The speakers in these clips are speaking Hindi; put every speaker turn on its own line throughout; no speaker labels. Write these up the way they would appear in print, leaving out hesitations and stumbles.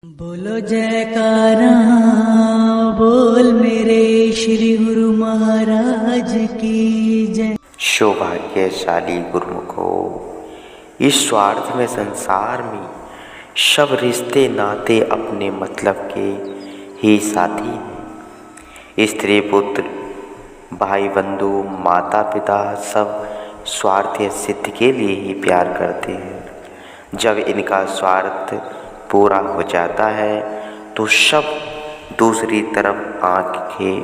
बोलो जयकारा बोल मेरे श्री गुरु महाराज की जय।
सौभाग्यशाली गुरुमुखो, इस स्वार्थ में संसार में सब रिश्ते नाते अपने मतलब के ही साथी हैं। स्त्री पुत्र भाई बंधु माता पिता सब स्वार्थ या सिद्ध के लिए ही प्यार करते हैं। जब इनका स्वार्थ पूरा हो जाता है तो सब दूसरी तरफ आंखें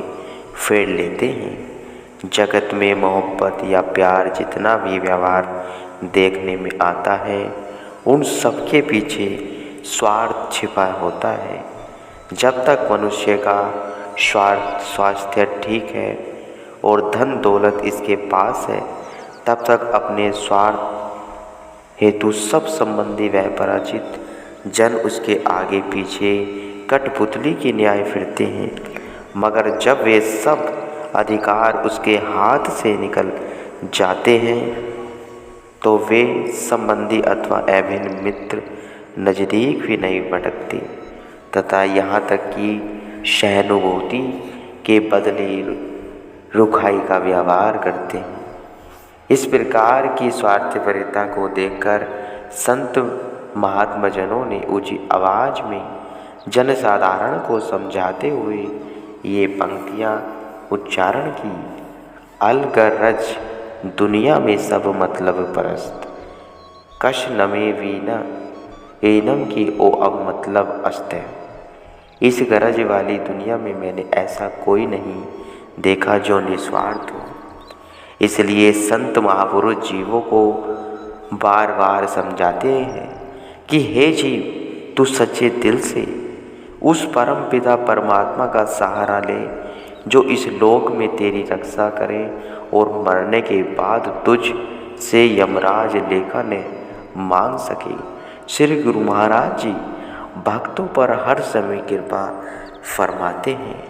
फेर लेते हैं। जगत में मोहब्बत या प्यार जितना भी व्यवहार देखने में आता है, उन सबके पीछे स्वार्थ छिपा होता है। जब तक मनुष्य का स्वास्थ्य ठीक है और धन दौलत इसके पास है, तब तक अपने स्वार्थ हेतु सब संबंधी व परिचित जन उसके आगे पीछे कठपुतली की न्याय फिरते हैं। मगर जब वे सब अधिकार उसके हाथ से निकल जाते हैं तो वे संबंधी अथवा अभिन्न मित्र नज़दीक भी नहीं भटकते तथा यहाँ तक कि सहानुभूति के बदले रुखाई का व्यवहार करते हैं। इस प्रकार की स्वार्थपरता को देखकर संत महात्मा जनों ने ऊंची आवाज में जनसाधारण को समझाते हुए ये पंक्तियाँ उच्चारण की। अलगरज दुनिया में सब मतलब परस्त, कश नमे वीना एनम की ओ अब मतलब अस्ते। इस गरज वाली दुनिया में मैंने ऐसा कोई नहीं देखा जो निस्वार्थ हो। इसलिए संत महापुरुष जीवों को बार बार समझाते हैं कि हे जीव, तू सच्चे दिल से उस परम पिता परमात्मा का सहारा ले जो इस लोक में तेरी रक्षा करे और मरने के बाद तुझ से यमराज लेखा ने मांग सके। श्री गुरु महाराज जी भक्तों पर हर समय कृपा फरमाते हैं,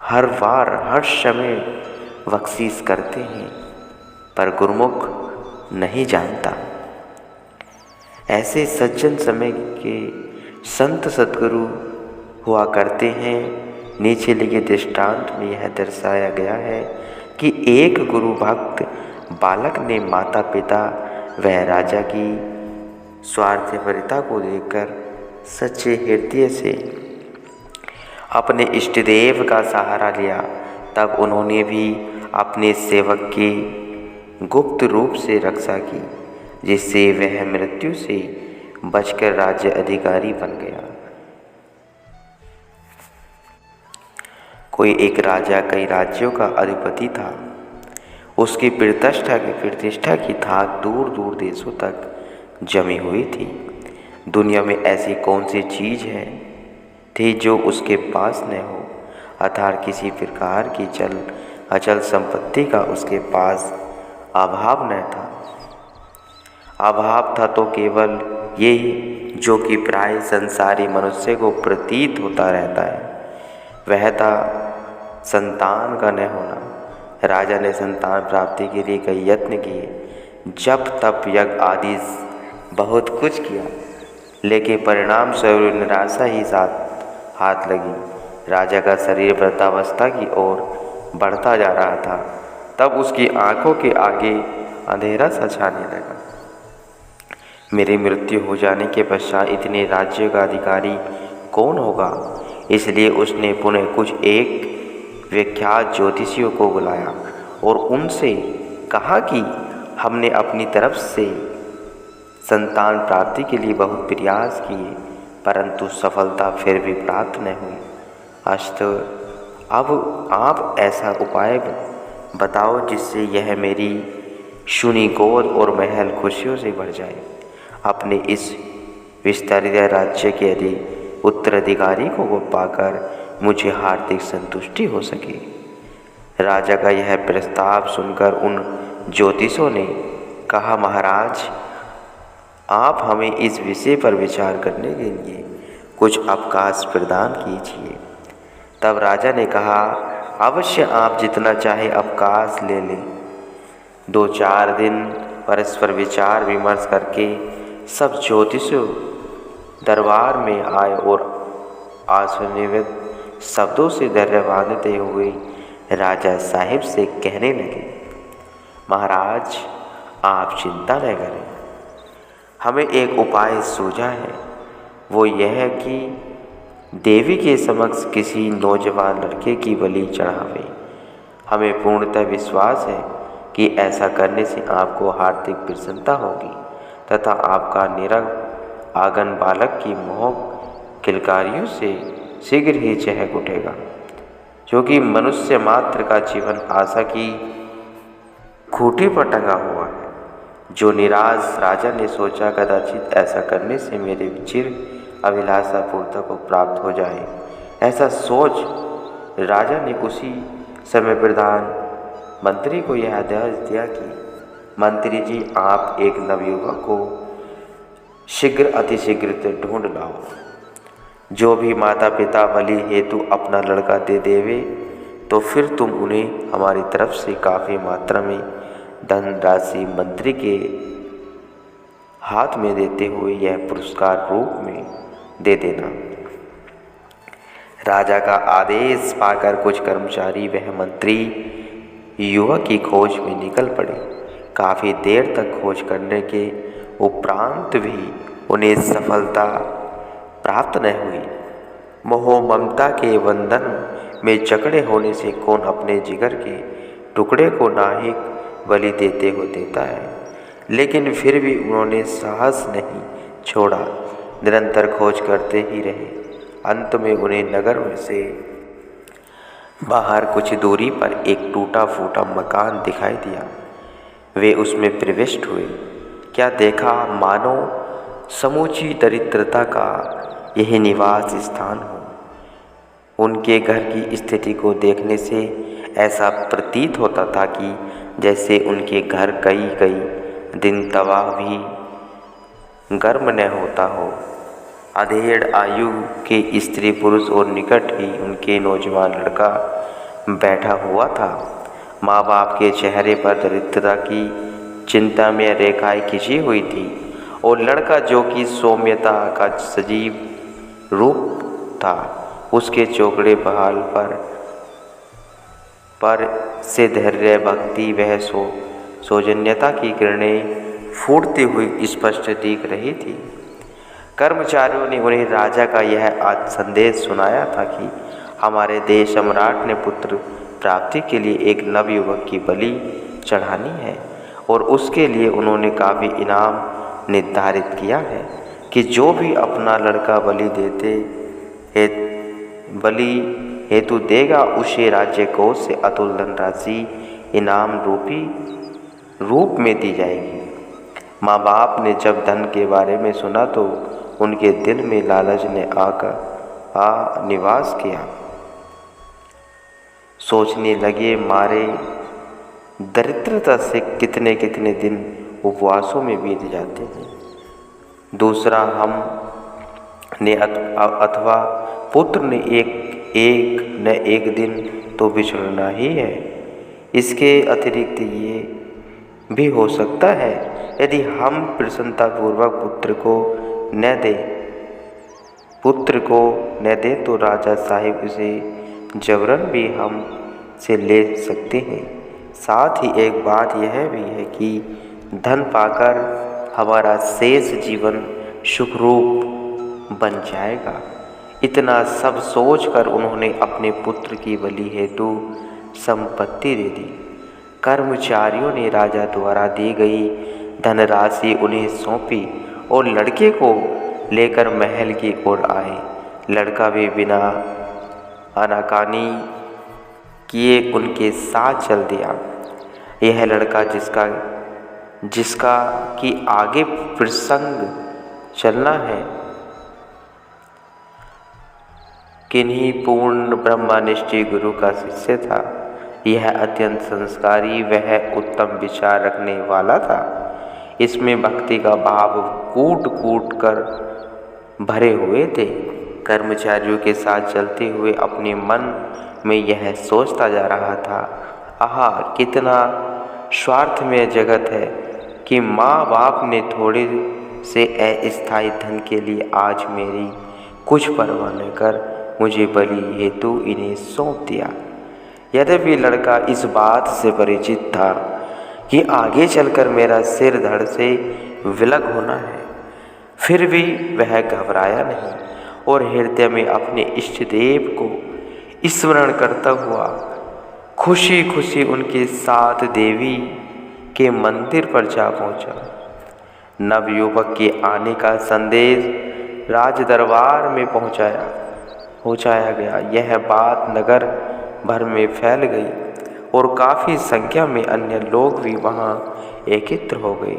हर बार हर समय बख्शीश करते हैं, पर गुरुमुख नहीं जानता। ऐसे सज्जन समय के संत सद्गुरु हुआ करते हैं। नीचे लिखे दृष्टांत में यह दर्शाया गया है कि एक गुरु भक्त बालक ने माता पिता व राजा की स्वार्थपरता को देखकर सच्चे हृदय से अपने इष्टदेव का सहारा लिया। तब उन्होंने भी अपने सेवक की गुप्त रूप से रक्षा की, जिससे वह मृत्यु से बचकर राज्य अधिकारी बन गया। कोई एक राजा कई राज्यों का अधिपति था। उसकी प्रतिष्ठा की थाक दूर दूर देशों तक जमी हुई थी। दुनिया में ऐसी कौन सी चीज़ है थी जो उसके पास न हो, अर्थात किसी प्रकार की अचल संपत्ति का उसके पास अभाव न था। अभाव था तो केवल ये जो कि प्राय संसारी मनुष्य को प्रतीत होता रहता है, वह था संतान का न होना। राजा ने संतान प्राप्ति के लिए कई यत्न किए, जप तप यज्ञ आदि बहुत कुछ किया, लेकिन परिणाम स्वरूप निराशा ही साथ हाथ लगी। राजा का शरीर वृद्धावस्था की ओर बढ़ता जा रहा था। तब उसकी आंखों के आगे अंधेरा सा छाने लगा। मेरी मृत्यु हो जाने के पश्चात इतने राज्यों का अधिकारी कौन होगा? इसलिए उसने पुनः कुछ एक विख्यात ज्योतिषियों को बुलाया और उनसे कहा कि हमने अपनी तरफ से संतान प्राप्ति के लिए बहुत प्रयास किए, परंतु सफलता फिर भी प्राप्त न हुई। अस्तु अब आप ऐसा उपाय बताओ जिससे यह मेरी सुनी गोद और महल खुशियों से भर जाए। अपने इस विस्तारित राज्य के उत्तराधिकारी को पाकर मुझे हार्दिक संतुष्टि हो सके। राजा का यह प्रस्ताव सुनकर उन ज्योतिषों ने कहा, महाराज, आप हमें इस विषय पर विचार करने के लिए कुछ अवकाश प्रदान कीजिए। तब राजा ने कहा, अवश्य आप जितना चाहे अवकाश ले लें। 2-4 दिन परस्पर विचार विमर्श करके सब ज्योतिषों दरबार में आए और आशुनिवित शब्दों से धैर्य बांधते हुए राजा साहिब से कहने लगे, महाराज आप चिंता न करें, हमें एक उपाय सूझा है। वो यह है कि देवी के समक्ष किसी नौजवान लड़के की बलि चढ़ावे। हमें पूर्णतः विश्वास है कि ऐसा करने से आपको हार्दिक प्रसन्नता होगी तथा आपका निरग आंगन बालक की मोह किलकारियों से शीघ्र ही चहक उठेगा, क्योंकि मनुष्य मात्र का जीवन आशा की खूंटी पर टंगा हुआ है। जो निराश राजा ने सोचा, कदाचित ऐसा करने से मेरे चिर अभिलाषा पूर्णता को प्राप्त हो जाए। ऐसा सोच राजा ने उसी समय प्रधान मंत्री को यह आदेश दिया कि मंत्री जी, आप एक नवयुवक को शीघ्र अतिशीघ्र ढूंढ लाओ। जो भी माता पिता बलि हेतु अपना लड़का दे देवे तो फिर तुम उन्हें हमारी तरफ से काफ़ी मात्रा में धन राशि मंत्री के हाथ में देते हुए यह पुरस्कार रूप में दे देना। राजा का आदेश पाकर कुछ कर्मचारी वह मंत्री युवक की खोज में निकल पड़े। काफ़ी देर तक खोज करने के उपरांत भी उन्हें सफलता प्राप्त न हुई। मोह ममता के बंधन में जकड़े होने से कौन अपने जिगर के टुकड़े को नाहिक बलि देते हो देता है। लेकिन फिर भी उन्होंने साहस नहीं छोड़ा, निरंतर खोज करते ही रहे। अंत में उन्हें नगर से बाहर कुछ दूरी पर एक टूटा फूटा मकान दिखाई दिया। वे उसमें प्रविष्ट हुए। क्या देखा, मानो समूची दरिद्रता का यही निवास स्थान हो। उनके घर की स्थिति को देखने से ऐसा प्रतीत होता था कि जैसे उनके घर कई दिन तबाह भी गर्म न होता हो। अधेड़ आयु के स्त्री पुरुष और निकट ही उनके नौजवान लड़का बैठा हुआ था। माँ बाप के चेहरे पर दरिद्रता की चिंता में रेखाएं खिंची हुई थी और लड़का, जो कि सौम्यता का सजीव रूप था, उसके चौकड़े बहाल पर से धैर्य, भक्ति वह सौजन्यता की किरणें फूटती हुई स्पष्ट दिख रही थी। कर्मचारियों ने उन्हें राजा का यह आज संदेश सुनाया था कि हमारे देश सम्राट ने पुत्र प्राप्ति के लिए एक नवयुवक की बलि चढ़ानी है और उसके लिए उन्होंने काफ़ी इनाम निर्धारित किया है कि जो भी अपना लड़का बलि हेतु देगा, उसे राज्य कोष से अतुल धनराशि इनाम रूप में दी जाएगी। माँ बाप ने जब धन के बारे में सुना तो उनके दिल में लालच ने आकर निवास किया। सोचने लगे, मारे दरिद्रता से कितने कितने दिन उपवासों में बीत जाते हैं। दूसरा, हम ने अथवा पुत्र ने एक दिन तो बिछड़ना ही है। इसके अतिरिक्त ये भी हो सकता है, यदि हम प्रसन्नतापूर्वक पुत्र को न दे तो राजा साहिब उसे जबरन भी हम से ले सकते हैं। साथ ही एक बात यह भी है कि धन पाकर हमारा शेष जीवन सुखरूप बन जाएगा। इतना सब सोचकर उन्होंने अपने पुत्र की बलि हेतु संपत्ति दे दी। कर्मचारियों ने राजा द्वारा दी गई धनराशि उन्हें सौंपी और लड़के को लेकर महल की ओर आए। लड़का भी बिना आनाकानी किए उनके साथ चल दिया। यह लड़का जिसका कि आगे प्रसंग चलना है, किन्हीं पूर्ण ब्रह्मनिष्ठ गुरु का शिष्य था। यह अत्यंत संस्कारी वह उत्तम विचार रखने वाला था। इसमें भक्ति का भाव कूट कूट कर भरे हुए थे। कर्मचारियों के साथ चलते हुए अपने मन में यह सोचता जा रहा था, आहा कितना स्वार्थ में जगत है कि माँ बाप ने से अस्थायी धन के लिए आज मेरी कुछ परवाह न कर मुझे बलि हेतु इन्हें सौंप दिया। यद्यपि लड़का इस बात से परिचित था कि आगे चलकर मेरा सिर धड़ से विलग होना है, फिर भी वह घबराया नहीं और हृदय में अपने इष्ट देव को स्मरण करता हुआ खुशी खुशी उनके साथ देवी के मंदिर पर जा पहुंचा। नवयुवक के आने का संदेश राज दरबार में पहुंचाया गया। यह बात नगर भर में फैल गई और काफ़ी संख्या में अन्य लोग भी वहां एकत्र हो गए।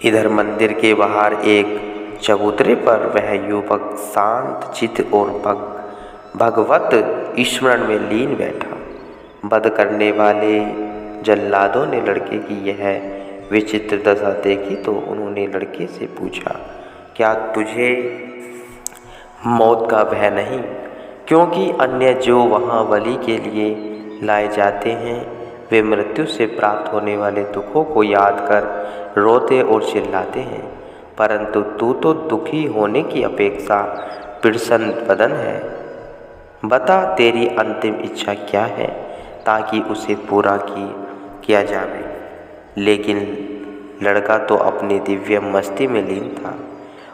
इधर मंदिर के बाहर एक चबूतरे पर वह युवक शांत चित्त और भगवत स्मरण में लीन बैठा। वध करने वाले जल्लादों ने लड़के की यह विचित्र दशा देखी तो उन्होंने लड़के से पूछा, क्या तुझे मौत का भय नहीं? क्योंकि अन्य जो वहाँ बलि के लिए लाए जाते हैं वे मृत्यु से प्राप्त होने वाले दुखों को याद कर रोते और चिल्लाते हैं, परंतु तू तो दुखी होने की अपेक्षा प्रसन्न बदन है। बता तेरी अंतिम इच्छा क्या है ताकि उसे पूरा किया जाए। लेकिन लड़का तो अपनी दिव्य मस्ती में लीन था।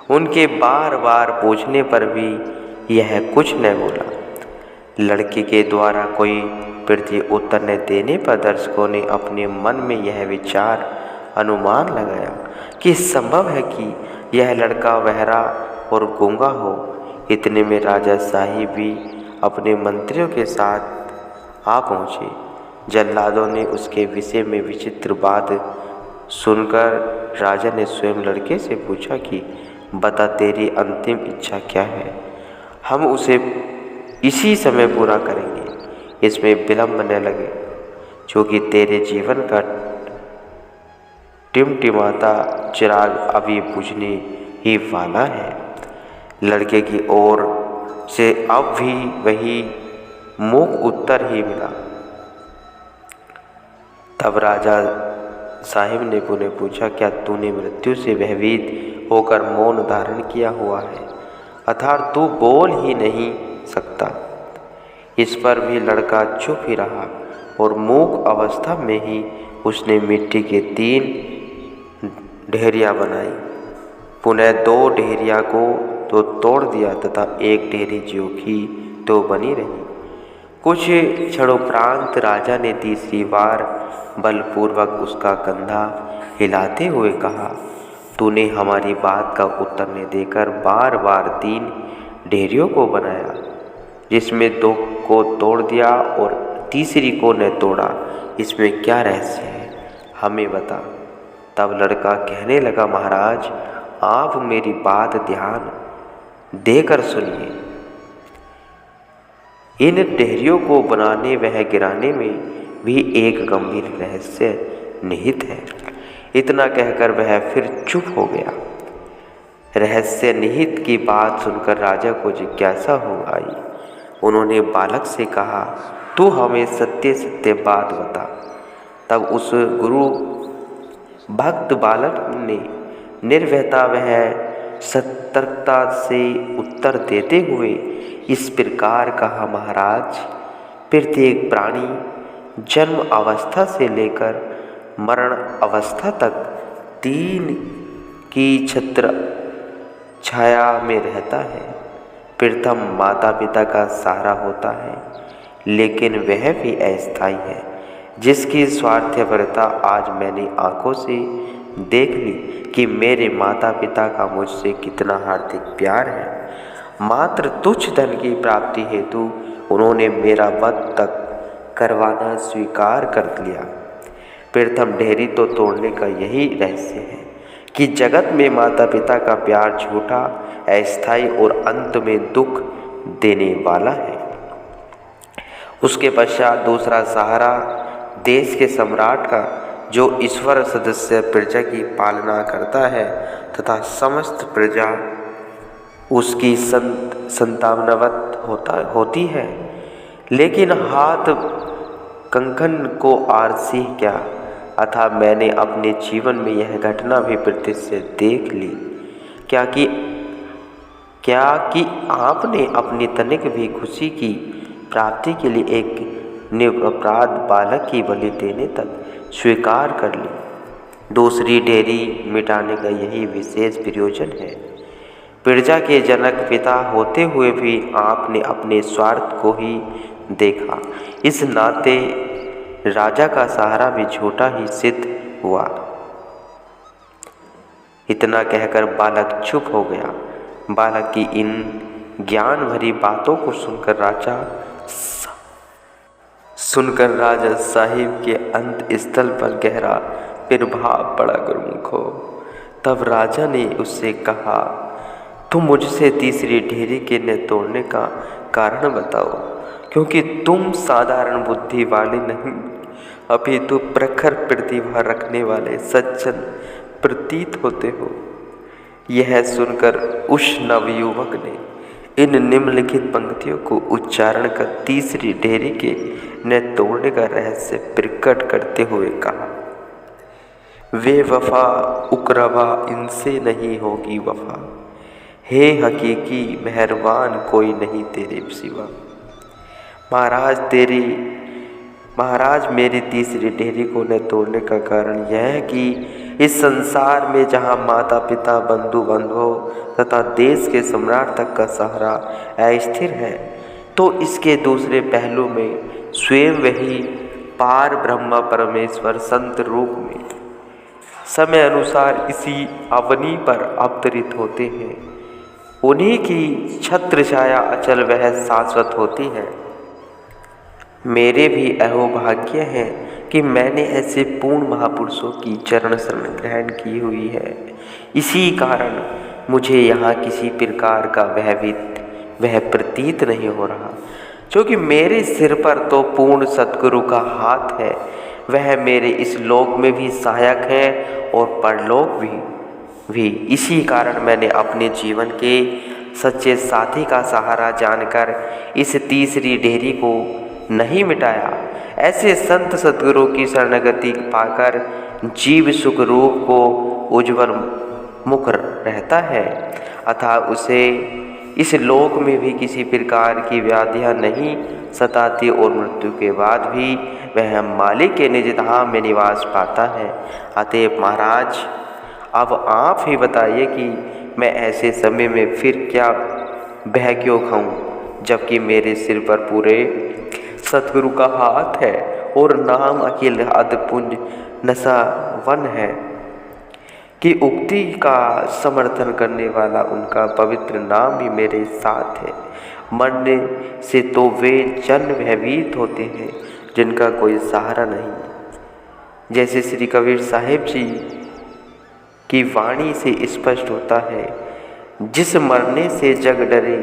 उनके बार बार पूछने पर भी यह कुछ न बोला। लड़के के द्वारा कोई प्रति उत्तर न देने पर दर्शकों ने अपने मन में यह विचार अनुमान लगाया कि संभव है कि यह लड़का बहरा और गूंगा हो। इतने में राजा साहिब भी अपने मंत्रियों के साथ आ पहुँचे। जल्लादों ने उसके विषय में विचित्र बात सुनकर राजा ने स्वयं लड़के से पूछा कि बता तेरी अंतिम इच्छा क्या है, हम उसे इसी समय पूरा करेंगे, इसमें विलंब न लगे, क्योंकि तेरे जीवन का टिमटिमाता चिराग अभी बुझने ही वाला है। लड़के की ओर से अब भी वही मूक उत्तर ही मिला। तब राजा साहिब ने पुनः पूछा, क्या तूने मृत्यु से भयभीत होकर मौन धारण किया हुआ है, अर्थात तू बोल ही नहीं सकता? इस पर भी लड़का चुप ही रहा और मूक अवस्था में ही उसने मिट्टी के 3 ढेरियाँ बनाई। पुनः 2 ढेरिया को तो तोड़ दिया तथा एक ढेरी जो की तो बनी रही। कुछ क्षणोपरांत राजा ने तीसरी बार बलपूर्वक उसका कंधा हिलाते हुए कहा, तूने हमारी बात का उत्तर न देकर बार बार 3 ढेरियों को बनाया, जिसमें 2 को तोड़ दिया और तीसरी को न तोड़ा। इसमें क्या रहस्य है, हमें बता। तब लड़का कहने लगा, महाराज आप मेरी बात ध्यान देकर सुनिए। इन ढेरियों को बनाने वह गिराने में भी एक गंभीर रहस्य निहित है। इतना कहकर वह फिर चुप हो गया। रहस्य निहित की बात सुनकर राजा को जिज्ञासा हो आई। उन्होंने बालक से कहा, तू हमें सत्य सत्य बात बता। तब उस गुरु भक्त बालक ने निर्भयता वह सतर्कता से उत्तर देते हुए इस प्रकार कहा, महाराज प्रत्येक प्राणी जन्म अवस्था से लेकर मरण अवस्था तक 3 की छत्र छाया में रहता है। प्रथम माता पिता का सहारा होता है, लेकिन वह भी अस्थायी है, जिसकी स्वार्थपरता आज मैंने आंखों से देख ली कि मेरे माता पिता का मुझसे कितना हार्दिक प्यार है। मात्र तुच्छ धन की प्राप्ति हेतु उन्होंने मेरा वध तक करवाना स्वीकार कर लिया। प्रथम ढेरी तो तोड़ने का यही रहस्य है कि जगत में माता पिता का प्यार झूठा, अस्थायी और अंत में दुख देने वाला है। उसके पश्चात दूसरा सहारा देश के सम्राट का, जो ईश्वर सदस्य प्रजा की पालना करता है तथा समस्त प्रजा उसकी संतावनवत होती है। लेकिन हाथ कंकन को आरसी क्या, अतः मैंने अपने जीवन में यह घटना भी प्रत्यक्ष देख ली। क्या कि आपने अपनी तनिक भी खुशी की प्राप्ति के लिए एक निरपराध बालक की बलि देने तक स्वीकार कर ली। दूसरी डेयरी मिटाने का यही विशेष प्रयोजन है। प्रजा के जनक पिता होते हुए भी आपने अपने स्वार्थ को ही देखा। इस नाते राजा का सहारा भी झूठा ही सिद्ध हुआ। इतना कहकर बालक चुप हो गया। बालक की इन ज्ञान भरी बातों को सुनकर राजा साहिब के अंत स्थल पर गहरा प्रभाव पड़ा। गुरुमुखो, तब राजा ने उससे कहा, तुम मुझसे तीसरी डेयरी के न तोड़ने का कारण बताओ, क्योंकि तुम साधारण बुद्धि वाले नहीं, अपितु प्रखर प्रतिभा रखने वाले सज्जन प्रतीत होते हो। यह सुनकर उस नवयुवक ने इन निम्नलिखित पंक्तियों को उच्चारण कर तीसरी डेयरी के न तोड़ने का रहस्य प्रकट करते हुए कहा, वे वफा उकरवा इनसे नहीं होगी वफा, हे हकीकी मेहरबान कोई नहीं तेरे सिवा। महाराज मेरी तीसरी डेयरी को न तोड़ने का कारण यह है कि इस संसार में जहाँ माता पिता बंधु बांधवों तथा देश के सम्राट तक का सहारा अस्थिर है, तो इसके दूसरे पहलू में स्वयं वही पार ब्रह्म परमेश्वर संत रूप में समय अनुसार इसी अवनी पर अवतरित होते हैं। उन्हीं की छत्र छाया अचल वह शाश्वत होती है। मेरे भी अहोभाग्य है कि मैंने ऐसे पूर्ण महापुरुषों की चरण शरण ग्रहण की हुई है। इसी कारण मुझे यहाँ किसी प्रकार का वह प्रतीत नहीं हो रहा, क्योंकि मेरे सिर पर तो पूर्ण सद्गुरु का हाथ है। वह मेरे इस लोक में भी सहायक है और परलोक भी। इसी कारण मैंने अपने जीवन के सच्चे साथी का सहारा जानकर इस तीसरी डेयरी को नहीं मिटाया। ऐसे संत सद्गुरु की शरणगति पाकर जीव सुख रूप को उज्ज्वल मुख रहता है, अतः उसे इस लोक में भी किसी प्रकार की व्याधियां नहीं सताती और मृत्यु के बाद भी वह मालिक के निज धाम में निवास पाता है। अतएव महाराज, अब आप ही बताइए कि मैं ऐसे समय में फिर क्या भय क्यों खाऊं, जबकि मेरे सिर पर पूरे सतगुरु का हाथ है और नाम अखिल अदपुंज नसावन है कि उक्ति का समर्थन करने वाला उनका पवित्र नाम भी मेरे साथ है। मरने से तो वे जन भयभीत होते हैं जिनका कोई सहारा नहीं। जैसे श्री कबीर साहिब जी की वाणी से स्पष्ट होता है, जिस मरने से जग डरे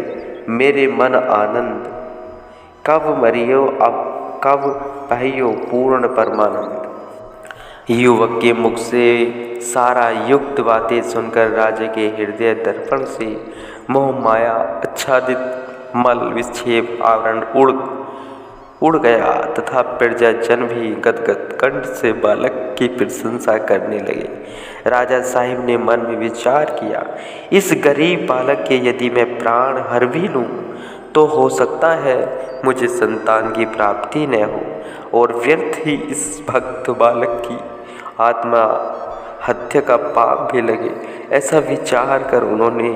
मेरे मन आनंद, कब मरियो अब कब पाइयो पूर्ण परमानंद। युवक के मुख से सारा युक्त बातें सुनकर राजा के हृदय दर्पण से मोह माया आच्छादित मल विक्षेप आवरण उड़ गया तथा प्रजाजन भी गदगद कंठ से बालक की प्रशंसा करने लगे। राजा साहिब ने मन में विचार किया, इस गरीब बालक के यदि मैं प्राण हर भी लूँ तो हो सकता है मुझे संतान की प्राप्ति न हो और व्यर्थ ही इस भक्त बालक की आत्मा हत्या का पाप भी लगे। ऐसा विचार कर उन्होंने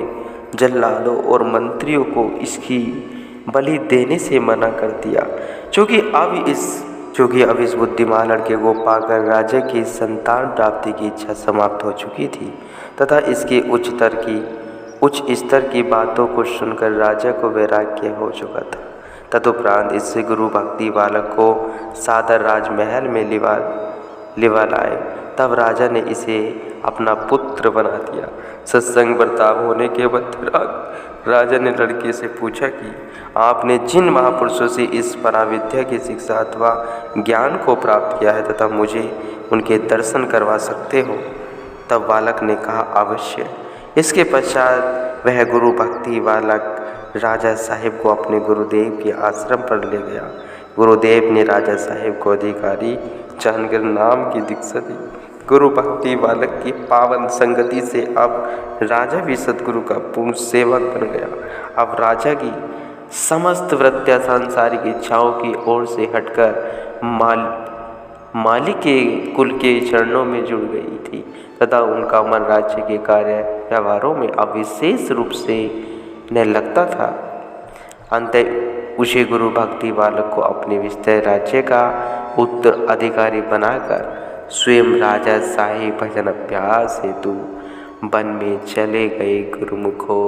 जल्लादों और मंत्रियों को इसकी बलि देने से मना कर दिया, क्योंकि अब इस बुद्धिमान लड़के को पाकर राजा की संतान प्राप्ति की इच्छा समाप्त हो चुकी थी तथा इसके उच्च स्तर की बातों को सुनकर राजा को वैराग्य हो चुका था। तदुपरांत इससे गुरु भक्ति बालक को सादर राजमहल में लिवा लाए। तब राजा ने इसे अपना पुत्र बना दिया। सत्संग बर्ताव होने के बाद राजा ने लड़के से पूछा कि आपने जिन महापुरुषों से इस पराविद्या की शिक्षा अथवा ज्ञान को प्राप्त किया है तथा मुझे उनके दर्शन करवा सकते हो। तब बालक ने कहा, अवश्य। इसके पश्चात वह गुरु भक्ति बालक राजा साहिब को अपने गुरुदेव के आश्रम पर ले गया। गुरुदेव ने राजा साहिब को अधिकारी जानकर नाम की दीक्षा दी। गुरु भक्ति बालक की पावन संगति से अब राजा भी सदगुरु का पूर्ण सेवक बन गया। अब राजा की समस्त वृत्तियां सांसारिक इच्छाओं की ओर से हटकर मालिक के कुल के चरणों में जुड़ गई थी तथा उनका मन राज्य के कार्य व्यवहारों में अब विशेष रूप से न लगता था। अंत उसे गुरु भक्ति बालक को अपने विस्तार राज्य का उत्तराधिकारी बनाकर स्वयं राजा शाही भजन अभ्यास हेतु वन में चले गए गुरुमुखो।